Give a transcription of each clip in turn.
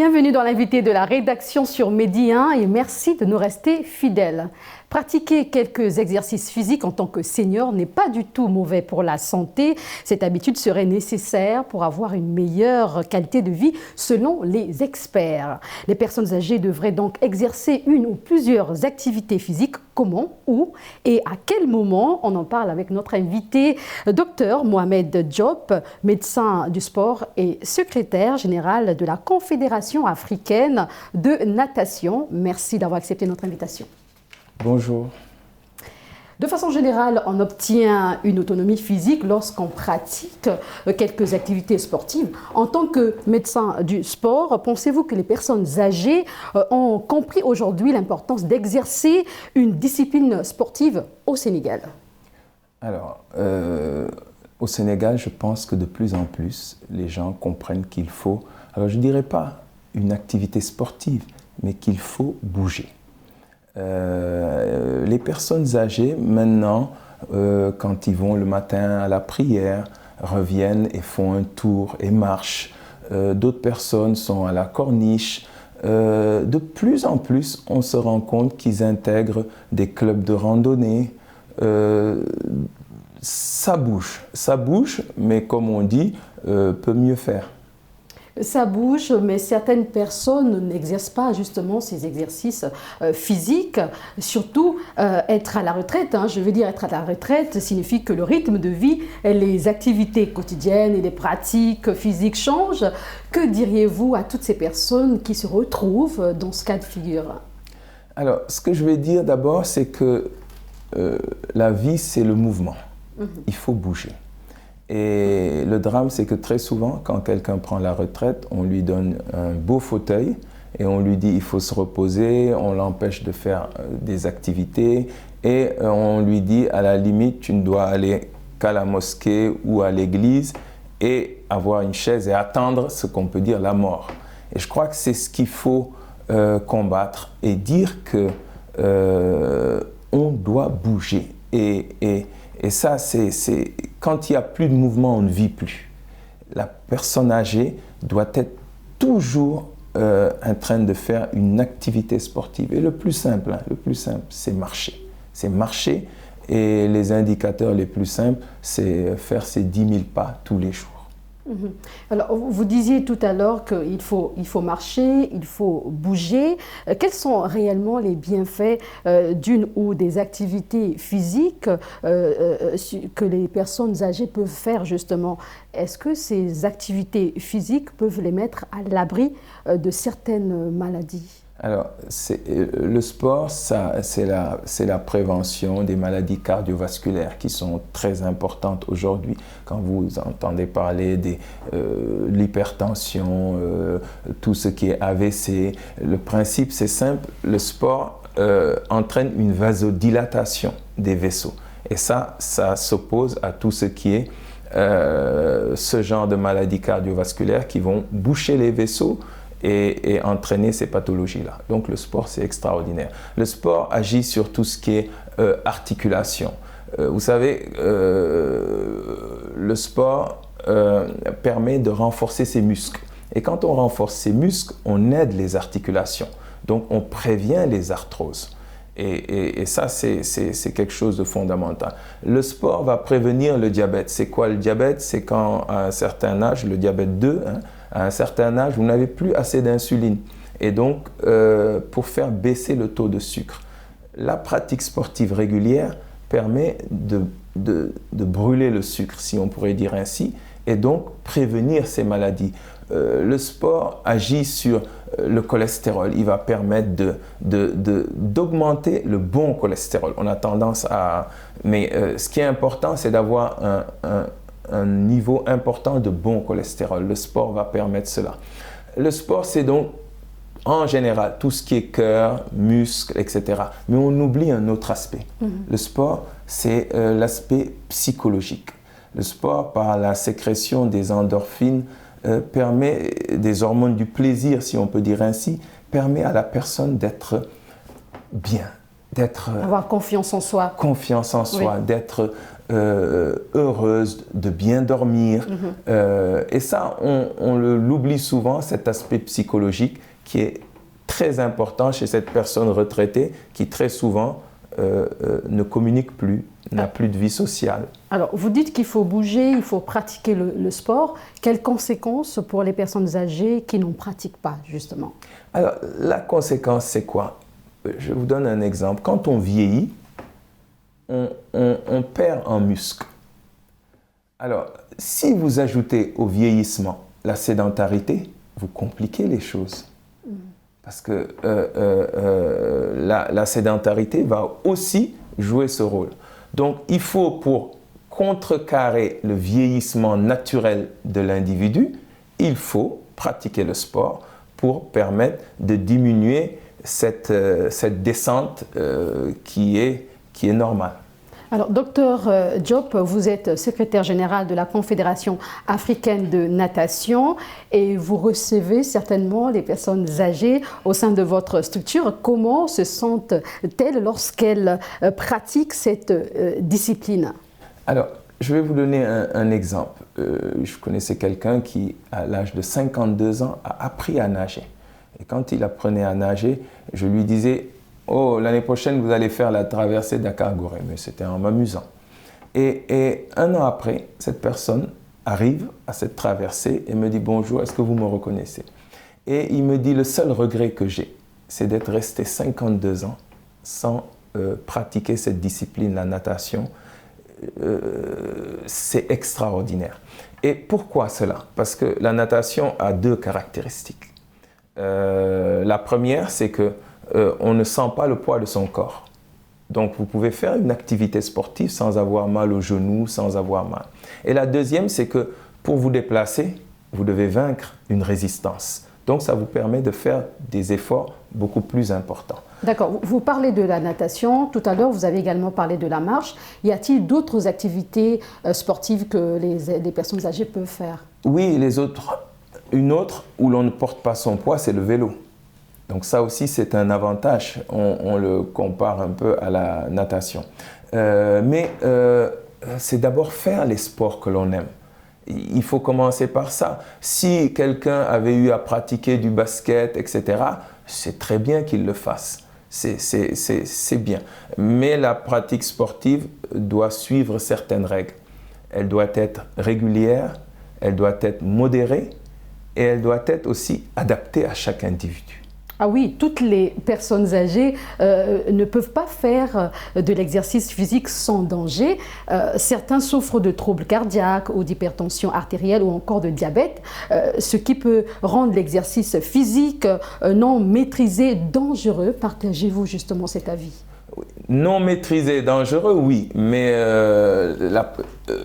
Bienvenue dans l'invité de la rédaction sur Medi 1 et merci de nous rester fidèles. Pratiquer quelques exercices physiques en tant que senior n'est pas du tout mauvais pour la santé. Cette habitude serait nécessaire pour avoir une meilleure qualité de vie selon les experts. Les personnes âgées devraient donc exercer une ou plusieurs activités physiques. Comment, où et à quel moment? On en parle avec notre invité, Dr Mohamed Diop, médecin du sport et secrétaire général de la Confédération africaine de natation. Merci d'avoir accepté notre invitation. Bonjour. De façon générale, on obtient une autonomie physique lorsqu'on pratique quelques activités sportives. En tant que médecin du sport, pensez-vous que les personnes âgées ont compris aujourd'hui l'importance d'exercer une discipline sportive au Sénégal? Alors, au Sénégal, je pense que de plus en plus, les gens comprennent qu'il faut, alors je ne dirais pas une activité sportive, mais qu'il faut bouger. Les personnes âgées, maintenant, quand ils vont le matin à la prière, reviennent et font un tour et marchent. D'autres personnes sont à la corniche. De plus en plus, on se rend compte qu'ils intègrent des clubs de randonnée. Ça bouge, mais comme on dit, peut mieux faire. Ça bouge, mais certaines personnes n'exercent pas justement ces exercices physiques, surtout être à la retraite. Je veux dire, être à la retraite signifie que le rythme de vie, et les activités quotidiennes et les pratiques physiques changent. Que diriez-vous à toutes ces personnes qui se retrouvent dans ce cas de figure? Alors, ce que je vais dire d'abord, c'est que la vie, c'est le mouvement. Il faut bouger. Et le drame, c'est que très souvent, quand quelqu'un prend la retraite, on lui donne un beau fauteuil et on lui dit il faut se reposer, on l'empêche de faire des activités et on lui dit à la limite tu ne dois aller qu'à la mosquée ou à l'église et avoir une chaise et attendre ce qu'on peut dire la mort. Et je crois que c'est ce qu'il faut combattre et dire que on doit bouger. Et ça, c'est quand il n'y a plus de mouvement, on ne vit plus. La personne âgée doit être toujours en train de faire une activité sportive. Et le plus simple, c'est marcher. C'est marcher et les indicateurs les plus simples, c'est faire ses 10 000 pas tous les jours. Alors, vous disiez tout à l'heure qu'il faut marcher, il faut bouger. Quels sont réellement les bienfaits d'une ou des activités physiques que les personnes âgées peuvent faire justement? Est-ce que ces activités physiques peuvent les mettre à l'abri de certaines maladies? Alors, le sport, c'est la prévention des maladies cardiovasculaires qui sont très importantes aujourd'hui. Quand vous entendez parler de l'hypertension, tout ce qui est AVC, le principe c'est simple, le sport entraîne une vasodilatation des vaisseaux. Et ça s'oppose à tout ce qui est ce genre de maladies cardiovasculaires qui vont boucher les vaisseaux et entraîner ces pathologies-là. Donc le sport, c'est extraordinaire. Le sport agit sur tout ce qui est articulation. Vous savez, le sport permet de renforcer ses muscles. Et quand on renforce ses muscles, on aide les articulations. Donc on prévient les arthroses. Et ça, c'est quelque chose de fondamental. Le sport va prévenir le diabète. C'est quoi le diabète? C'est quand, à un certain âge, le diabète 2, à un certain âge, vous n'avez plus assez d'insuline. Et donc, pour faire baisser le taux de sucre, la pratique sportive régulière permet de brûler le sucre, si on pourrait dire ainsi, et donc prévenir ces maladies. Le sport agit sur le cholestérol. Il va permettre d'augmenter le bon cholestérol. On a tendance à... Mais ce qui est important, c'est d'avoir un niveau important de bon cholestérol. Le sport va permettre cela. Le sport, c'est donc, en général, tout ce qui est cœur, muscles, etc. Mais on oublie un autre aspect. Le sport, c'est l'aspect psychologique. Le sport, par la sécrétion des endorphines, permet, des hormones du plaisir, si on peut dire ainsi, permet à la personne d'être bien, avoir confiance en soi. Confiance en soi, oui. D'être heureuse de bien dormir. Et ça, on l'oublie souvent, cet aspect psychologique qui est très important chez cette personne retraitée qui très souvent ne communique plus, n'a plus de vie sociale. Alors, vous dites qu'il faut bouger, il faut pratiquer le sport. Quelles conséquences pour les personnes âgées qui n'en pratiquent pas, justement? Alors, la conséquence, c'est quoi? Je vous donne un exemple. Quand on vieillit, on perd en muscle. Alors, si vous ajoutez au vieillissement la sédentarité, vous compliquez les choses. Parce que la sédentarité va aussi jouer ce rôle. Donc, il faut, pour contrecarrer le vieillissement naturel de l'individu, il faut pratiquer le sport pour permettre de diminuer cette descente qui est normale. Alors, docteur Diop, vous êtes secrétaire général de la Confédération africaine de natation et vous recevez certainement les personnes âgées au sein de votre structure. Comment se sentent-elles lorsqu'elles pratiquent cette discipline? Alors, je vais vous donner un exemple. Je connaissais quelqu'un qui, à l'âge de 52 ans, a appris à nager. Et quand il apprenait à nager, je lui disais: oh, l'année prochaine, vous allez faire la traversée Dakar-Gorée. Mais c'était en m'amusant. Et un an après, cette personne arrive à cette traversée et me dit: bonjour, est-ce que vous me reconnaissez? Et il me dit: le seul regret que j'ai, c'est d'être resté 52 ans sans pratiquer cette discipline, la natation. C'est extraordinaire. Et pourquoi cela? Parce que la natation a deux caractéristiques. La première, c'est que on ne sent pas le poids de son corps. Donc, vous pouvez faire une activité sportive sans avoir mal aux genoux, sans avoir mal. Et la deuxième, c'est que pour vous déplacer, vous devez vaincre une résistance. Donc, ça vous permet de faire des efforts beaucoup plus importants. D'accord. Vous parlez de la natation. Tout à l'heure, vous avez également parlé de la marche. Y a-t-il d'autres activités sportives que les personnes âgées peuvent faire? Oui, une autre où l'on ne porte pas son poids, c'est le vélo. Donc ça aussi, c'est un avantage. On le compare un peu à la natation. Mais c'est d'abord faire les sports que l'on aime. Il faut commencer par ça. Si quelqu'un avait eu à pratiquer du basket, etc., c'est très bien qu'il le fasse. C'est bien. Mais la pratique sportive doit suivre certaines règles. Elle doit être régulière, elle doit être modérée et elle doit être aussi adaptée à chaque individu. Ah oui, toutes les personnes âgées ne peuvent pas faire de l'exercice physique sans danger. Certains souffrent de troubles cardiaques ou d'hypertension artérielle ou encore de diabète, ce qui peut rendre l'exercice physique non maîtrisé dangereux. Partagez-vous justement cet avis? Non maîtrisé, dangereux, oui, mais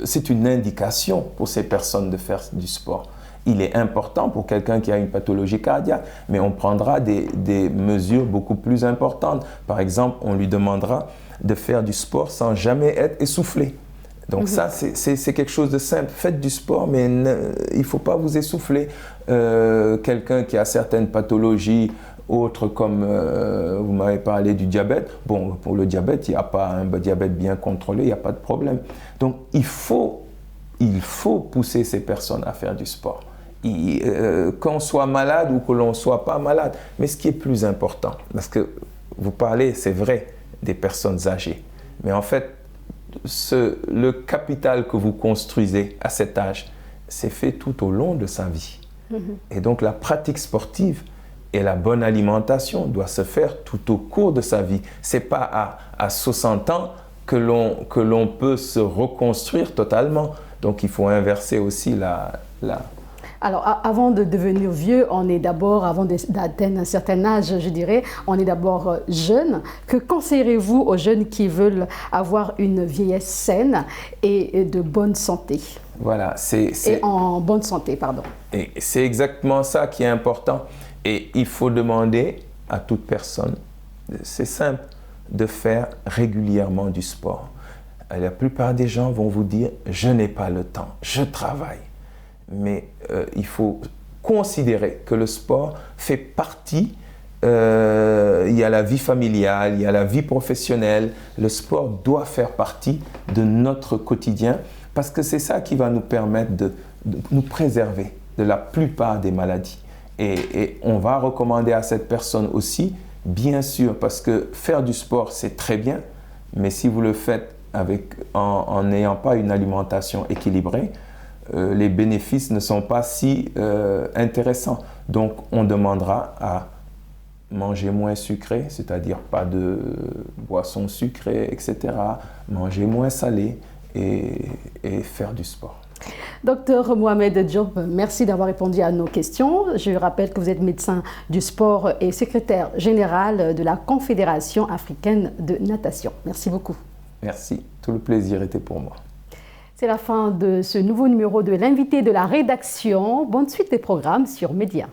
c'est une indication pour ces personnes de faire du sport. Il est important pour quelqu'un qui a une pathologie cardiaque, mais on prendra des mesures beaucoup plus importantes. Par exemple, on lui demandera de faire du sport sans jamais être essoufflé. Donc ça, c'est quelque chose de simple. Faites du sport, mais il ne faut pas vous essouffler. Quelqu'un qui a certaines pathologies autres comme, vous m'avez parlé du diabète. Bon, pour le diabète, il n'y a pas un diabète bien contrôlé, il n'y a pas de problème. Donc il faut pousser ces personnes à faire du sport. Qu'on soit malade ou que l'on ne soit pas malade. Mais ce qui est plus important, parce que vous parlez, c'est vrai, des personnes âgées. Mais en fait, le capital que vous construisez à cet âge, c'est fait tout au long de sa vie. Et donc la pratique sportive et la bonne alimentation doit se faire tout au cours de sa vie. Ce n'est pas à 60 ans que l'on peut se reconstruire totalement. Donc il faut inverser aussi la... Alors, avant de devenir vieux, on est d'abord, avant d'atteindre un certain âge, je dirais, on est d'abord jeune. Que conseillerez-vous aux jeunes qui veulent avoir une vieillesse saine et de bonne santé? Voilà, et en bonne santé, pardon. Et c'est exactement ça qui est important. Et il faut demander à toute personne, c'est simple, de faire régulièrement du sport. La plupart des gens vont vous dire « je n'ai pas le temps, je travaille ». Mais il faut considérer que le sport fait partie il y a la vie familiale, il y a la vie professionnelle. Le sport doit faire partie de notre quotidien parce que c'est ça qui va nous permettre de nous préserver de la plupart des maladies. Et on va recommander à cette personne aussi, bien sûr, parce que faire du sport, c'est très bien, mais si vous le faites en n'ayant pas une alimentation équilibrée, les bénéfices ne sont pas si intéressants. Donc, on demandera à manger moins sucré, c'est-à-dire pas de boissons sucrées, etc. Manger moins salé et faire du sport. Docteur Mohamed Diop, merci d'avoir répondu à nos questions. Je rappelle que vous êtes médecin du sport et secrétaire général de la Confédération africaine de natation. Merci beaucoup. Merci, tout le plaisir était pour moi. C'est la fin de ce nouveau numéro de l'invité de la rédaction. Bonne suite des programmes sur Média.